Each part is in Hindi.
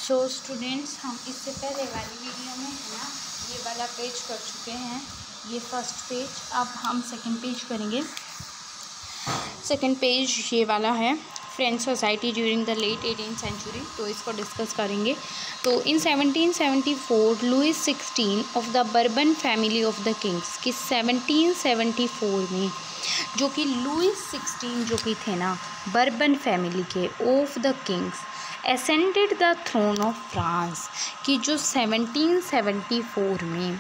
सो स्टूडेंट्स, हम इससे पहले वाली वीडियो में है ना ये वाला पेज कर चुके हैं, ये फर्स्ट पेज। अब हम सेकंड पेज करेंगे। सेकंड पेज ये वाला है, French society during the late 18th century, तो इसको डिस्कस करेंगे। तो in 1774 Louis 16 of the Bourbon family of the kings कि 1774 में जो कि लुइस 16 जो कि थे ना बर्बन फैमिली के of the kings ascended the throne of France कि जो 1774 में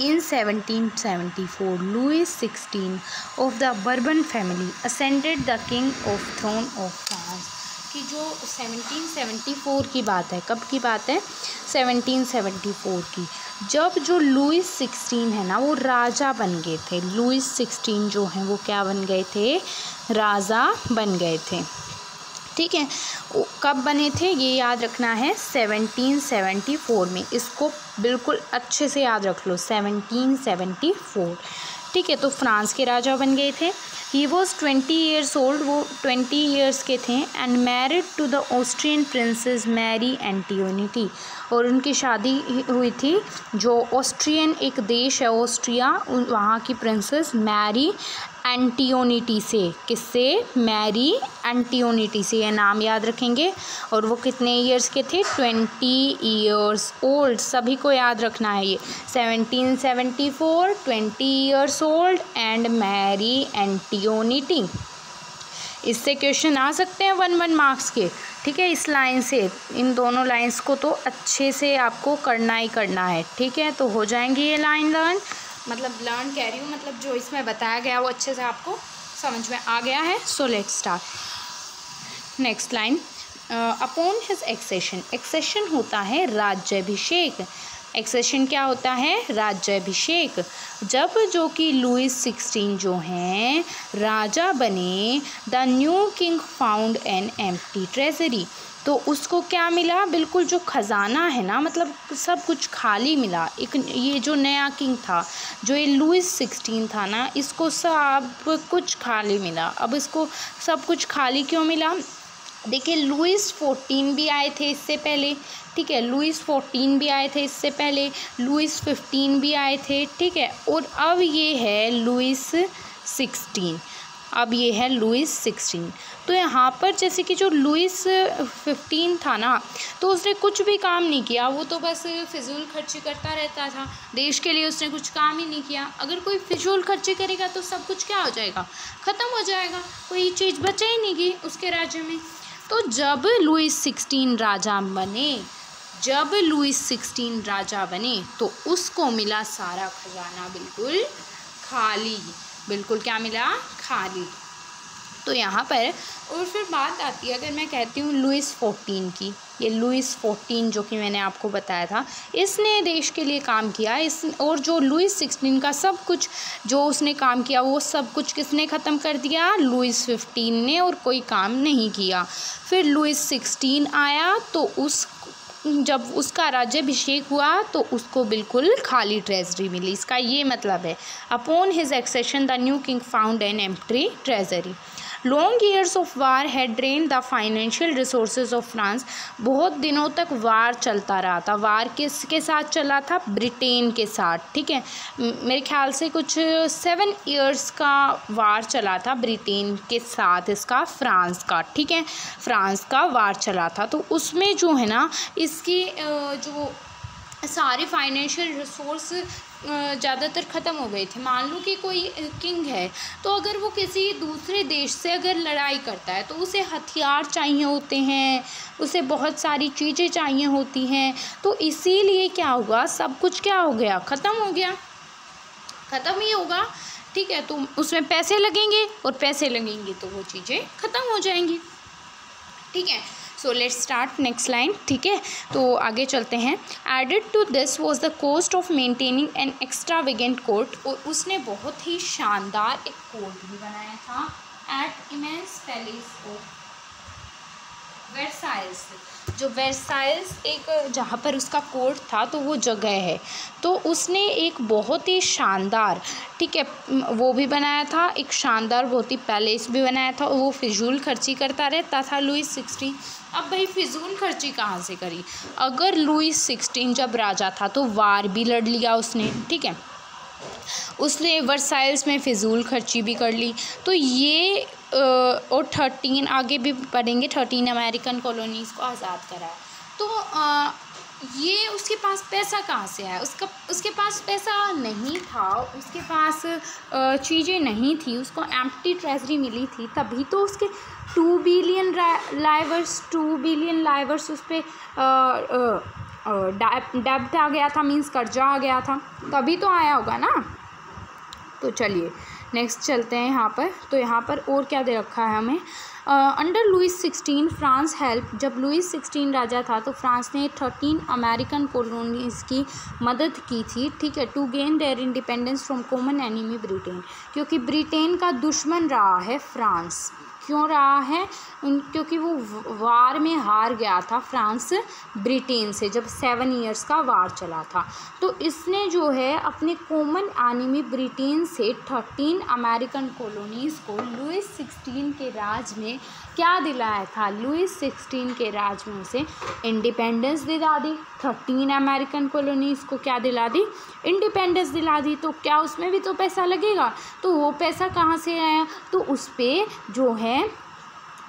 in 1774 Louis 16 of the Bourbon family ascended the king of throne of France कि जो 1774 की बात है। कब की बात है? 1774 की, जब जो लुइस 16 है ना वो राजा बन गए थे। लुइस 16 जो हैं वो क्या बन गए थे? राजा बन गए थे। ठीक है, कब बने थे ये याद रखना है, 1774 में। इसको बिल्कुल अच्छे से याद रख लो, 1774। ठीक है, तो फ्रांस के राजा बन गए थे। ही वॉज 20 years old, वो 20 years के थे। And married to the Austrian princess Marie Antoinette, और उनकी शादी हुई थी जो ऑस्ट्रियन एक देश है ऑस्ट्रिया, वहाँ की प्रिंसेस मैरी एंटियोनिटी से। किससे? मैरी एंटियोनिटी से, ये नाम याद रखेंगे। और वो कितने ईयर्स के थे? 20 years old। सभी को याद रखना है ये 1774, 20 years old एंड मैरी एंटियोनिटी। इससे क्वेश्चन आ सकते हैं 1 मार्क्स के। ठीक है, इस लाइन से, इन दोनों लाइंस को तो अच्छे से आपको करना ही करना है। ठीक है, तो हो जाएंगी ये लाइन लर्न, मतलब लर्न कह रही हूँ, मतलब जो इसमें बताया गया वो अच्छे से आपको समझ में आ गया है। So let's start. Next line, upon his accession. Accession होता है राज्याभिषेक। एक्सेशन क्या होता है? राज्याभिषेक। जब जो कि लुइस 16 जो हैं राजा बने, the new king found an empty treasury, तो उसको क्या मिला? बिल्कुल जो खजाना है ना, मतलब सब कुछ खाली मिला। एक ये जो नया किंग था, जो ये लुइस 16 था ना, इसको सब कुछ खाली मिला। अब इसको सब कुछ खाली क्यों मिला? देखिए, लुइस 14 भी आए थे इससे पहले। ठीक है, लुइस 14 भी आए थे इससे पहले, लुइस 15 भी आए थे। ठीक है, और अब ये है लुइस 16। अब ये है लुइस 16। तो यहाँ पर जैसे कि जो लुइस 15 था ना, तो उसने कुछ भी काम नहीं किया, वो तो बस फिजूल खर्ची करता रहता था। देश के लिए उसने कुछ काम ही नहीं किया। अगर कोई फिजूल खर्ची करेगा तो सब कुछ क्या हो जाएगा? ख़त्म हो जाएगा, कोई चीज़ बचा ही नहीं गई उसके राज्य में। तो जब लुइस 16 राजा बने, तो उसको मिला सारा खजाना बिल्कुल खाली। बिल्कुल क्या मिला? खाली। तो यहाँ पर और फिर बात आती है, अगर मैं कहती हूँ लुइस 14 की, ये लुइस 14 जो कि मैंने आपको बताया था, इसने देश के लिए काम किया। और जो लुइस 16 का सब कुछ जो उसने काम किया, वो सब कुछ किसने ख़त्म कर दिया? लुइस 15 ने, और कोई काम नहीं किया। फिर लुइस 16 आया, तो जब उसका राज्याभिषेक हुआ तो उसको बिल्कुल खाली ट्रेजरी मिली। इसका ये मतलब है, upon his accession the new king found an empty treasury. Long years of war had drain the financial resources of France. बहुत दिनों तक वार चलता रहा था। वार किसके साथ चला था? ब्रिटेन के साथ। ठीक है, मेरे ख्याल से कुछ 7 years का वार चला था ब्रिटेन के साथ, इसका फ्रांस का। ठीक है, फ्रांस का वार चला था। तो उसमें जो है ना, इसकी जो सारे फाइनेंशियल रिसोर्स ज़्यादातर ख़त्म हो गए थे। मान लो कि कोई किंग है, तो अगर वो किसी दूसरे देश से अगर लड़ाई करता है, तो उसे हथियार चाहिए होते हैं, उसे बहुत सारी चीज़ें चाहिए होती हैं। तो इसीलिए क्या हुआ? सब कुछ क्या हो गया? ख़त्म हो गया, ख़त्म ही होगा। ठीक है, तो उसमें पैसे लगेंगे, और पैसे लगेंगे तो वो चीज़ें ख़त्म हो जाएंगी। ठीक है, so let's start next line. ठीक है, तो आगे चलते हैं। Added to this was the cost of maintaining an extravagant court, और उसने बहुत ही शानदार एक कोर्ट भी बनाया था at immense palace of Versailles, जो वर्साइल्स एक जहाँ पर उसका कोर्ट था तो वो जगह है, तो उसने एक बहुत ही शानदार, ठीक है, वो भी बनाया था, एक शानदार बहुत ही पैलेस भी बनाया था। वो फिजूल खर्ची करता रहता था लुईस 16। अब भाई फिजूल खर्ची कहाँ से करी? अगर लुईस 16 जब राजा था तो वार भी लड़ लिया उसने, ठीक है, उसने वर्साइल्स में फिजूल खर्ची भी कर ली। तो ये और 13 आगे भी पढ़ेंगे, 13 अमेरिकन कॉलोनीज़ को आज़ाद कराया। तो ये उसके पास पैसा कहाँ से आया? उसके पास पैसा नहीं था, उसके पास चीज़ें नहीं थी, उसको एम्प्टी ट्रेजरी मिली थी, तभी तो उसके 2 बिलियन लाइवर्स उस पर डेब्ट आ गया था, मीन्स कर्जा आ गया था, तभी तो आया होगा ना। तो चलिए नेक्स्ट चलते हैं यहाँ पर। तो यहाँ पर और क्या दे रखा है हमें? अंडर लुईस 16 फ्रांस हेल्प, जब लुईस 16 राजा था तो फ्रांस ने 13 अमेरिकन कॉलोनीज़ की मदद की थी, ठीक है, to gain their independence from common enemy Britain, क्योंकि ब्रिटेन का दुश्मन रहा है फ्रांस। क्यों रहा है? क्योंकि वो वार में हार गया था फ्रांस ब्रिटेन से, जब 7 ईयर्स का वार चला था। तो इसने जो है अपने कॉमन एनिमी ब्रिटेन से 13 अमेरिकन कॉलोनीज़ को लुईस 16 के राज में क्या दिलाया था? लुईस 16 के राज में उसे इंडिपेंडेंस दिला दी। 13 अमेरिकन कॉलोनीज़ को क्या दिला दी? इंडिपेंडेंस दिला दी। तो क्या उसमें भी तो पैसा लगेगा? तो वो पैसा कहाँ से आया? तो उस पर जो है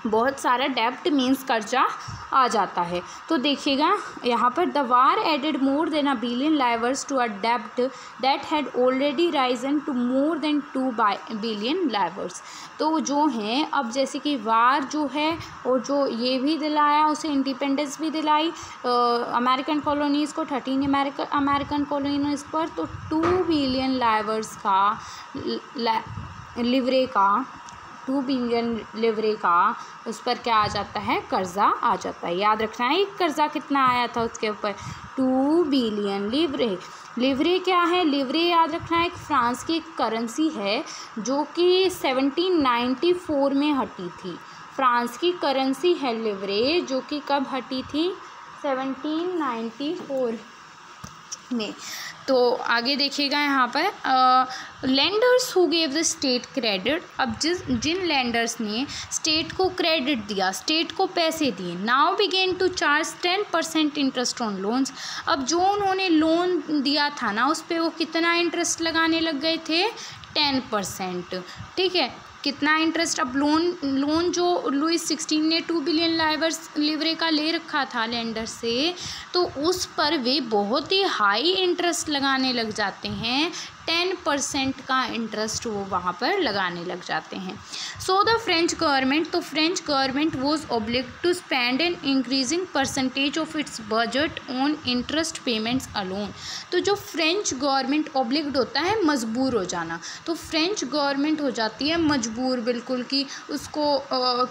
बहुत सारा डेब्ट मीन्स कर्जा आ जाता है। तो देखिएगा यहाँ पर the war added more than $1 billion to a डेब्ट that had already risen to more than $2 billion. तो जो हैं अब जैसे कि वार जो है और जो ये भी दिलाया, उसे इंडिपेंडेंस भी दिलाई अमेरिकन कॉलोनीज़ को, 13 अमेरिकन कॉलोनीज़ पर, तो $2 बिलियन का लिवरे का 2 बिलियन लिवरे का उस पर क्या आ जाता है? कर्जा आ जाता है। याद रखना है कर्जा कितना आया था उसके ऊपर? 2 बिलियन लिवरे। लिवरे क्या है? लिवरे याद रखना है एक फ्रांस की एक करेंसी है जो कि 1794 में हटी थी। फ्रांस की करेंसी है लिवरे, जो कि कब हटी थी? 1794 में। तो आगे देखिएगा यहाँ पर lenders who gave the state credit, अब जिन लैंडर्स ने स्टेट को क्रेडिट दिया, स्टेट को पैसे दिए, now began to charge 10% interest on loans. अब जो उन्होंने लोन दिया था ना, उस पर वो कितना इंटरेस्ट लगाने लग गए थे? 10%, ठीक है। कितना इंटरेस्ट? अब लोन जो लुईस 16 ने 2 बिलियन लिवरे का ले रखा था लैंडर से, तो उस पर वे बहुत ही हाई इंटरेस्ट लगाने लग जाते हैं। 10% का इंटरेस्ट वो वहाँ पर लगाने लग जाते हैं। सो द फ्रेंच गवर्नमेंट, तो French government was obliged to spend an increasing percentage of its budget on interest payments alone. तो जो फ्रेंच गवर्नमेंट ऑब्लिग्ड होता है मजबूर हो जाना, तो फ्रेंच गवर्नमेंट हो जाती है मजबूर बिल्कुल कि उसको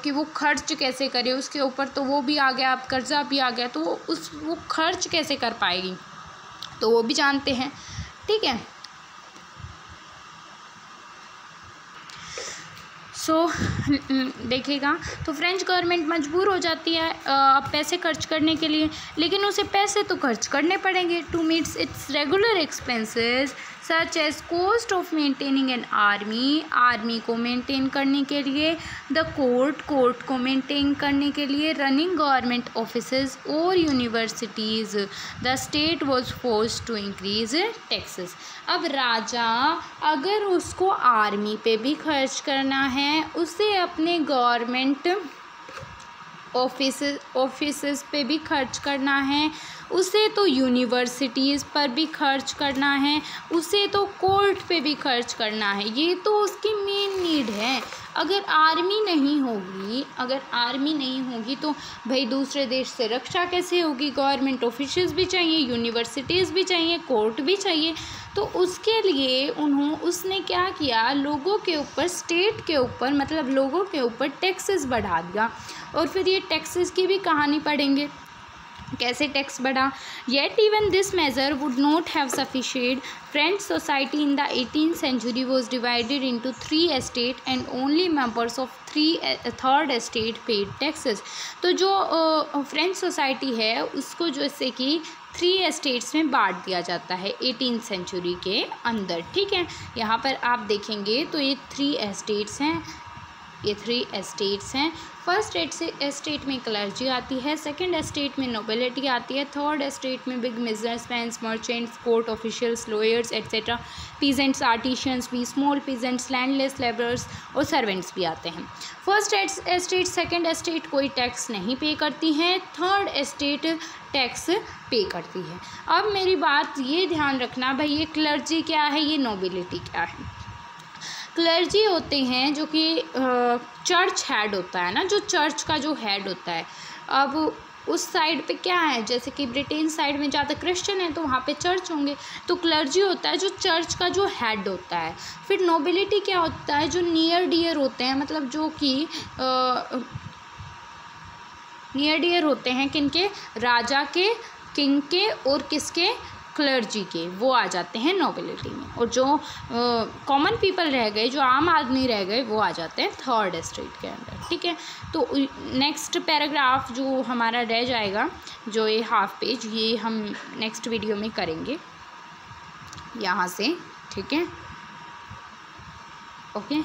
कि वो खर्च कैसे करे उसके ऊपर, तो वो भी आ गया, अब कर्जा भी आ गया, तो वो खर्च कैसे कर पाएगी, तो वो भी जानते हैं, ठीक है। सो देखिएगा, तो फ्रेंच गवर्नमेंट मजबूर हो जाती है पैसे खर्च करने के लिए, लेकिन उसे पैसे तो खर्च करने पड़ेंगे to meets its regular expenses such as cost of maintaining an army को मेंटेन करने के लिए, द कोर्ट को मेंटेन करने के लिए, रनिंग गवर्नमेंट ऑफिसेज और universities, the state was force to increase taxes. अब राजा अगर उसको आर्मी पे भी खर्च करना है, उसे अपने गवर्नमेंट ऑफिसेस पे भी खर्च करना है, उसे तो यूनिवर्सिटीज़ पर भी खर्च करना है, उसे तो कोर्ट पे भी खर्च करना है, ये तो उसकी मेन नीड है। अगर आर्मी नहीं होगी तो भाई दूसरे देश से रक्षा कैसे होगी? गवर्नमेंट ऑफिसेस भी चाहिए, यूनिवर्सिटीज़ भी चाहिए, कोर्ट भी चाहिए। तो उसके लिए उसने क्या किया? लोगों के ऊपर, स्टेट के ऊपर, मतलब लोगों के ऊपर टैक्सेस बढ़ा दिया। और फिर ये टैक्सेस की भी कहानी पढ़ेंगे, कैसे टैक्स बढ़ा। Yet even this measure would not have sufficient. French society in the 18th century was divided into 3 estates and only members of third estate paid taxes. तो जो फ्रेंच सोसाइटी है उसको जैसे कि 3 एस्टेट्स में बांट दिया जाता है 18th सेंचुरी के अंदर, ठीक है। यहाँ पर आप देखेंगे तो ये 3 एस्टेट्स हैं, ये 3 एस्टेट्स हैं। फर्स्ट एस्टेट में क्लर्जी आती है, सेकंड एस्टेट में नोबिलिटी आती है, थर्ड एस्टेट में big businessman, merchants, court officials, lawyers etcetera, peasants, artisans भी, स्मॉल पीजेंट्स, लैंडलेस लेबरर्स और सर्वेंट्स भी आते हैं। फर्स्ट एस्टेट सेकंड एस्टेट कोई टैक्स नहीं पे करती हैं, थर्ड एस्टेट टैक्स पे करती है। अब मेरी बात ये ध्यान रखना भाई, ये क्लर्जी क्या है, ये नोबिलिटी क्या है। क्लर्जी होते हैं जो कि चर्च हेड होता है ना, जो चर्च का जो हेड होता है। अब उस साइड पे क्या है, जैसे कि ब्रिटेन साइड में ज़्यादा क्रिश्चियन है तो वहाँ पे चर्च होंगे, तो क्लर्जी होता है जो चर्च का जो हेड होता है। फिर नोबिलिटी क्या होता है, जो नियर डियर होते हैं, मतलब जो कि नियर डियर होते हैं किनके, राजा के, किंग के और किसके, क्लर्जी के, वो आ जाते हैं नोबिलिटी में। और जो कॉमन पीपल रह गए, जो आम आदमी रह गए, वो आ जाते हैं थर्ड एस्टेट के अंदर, ठीक है। तो नेक्स्ट पैराग्राफ जो हमारा रह जाएगा, जो ये हाफ पेज, ये हम नेक्स्ट वीडियो में करेंगे यहाँ से, ठीक है। ओके।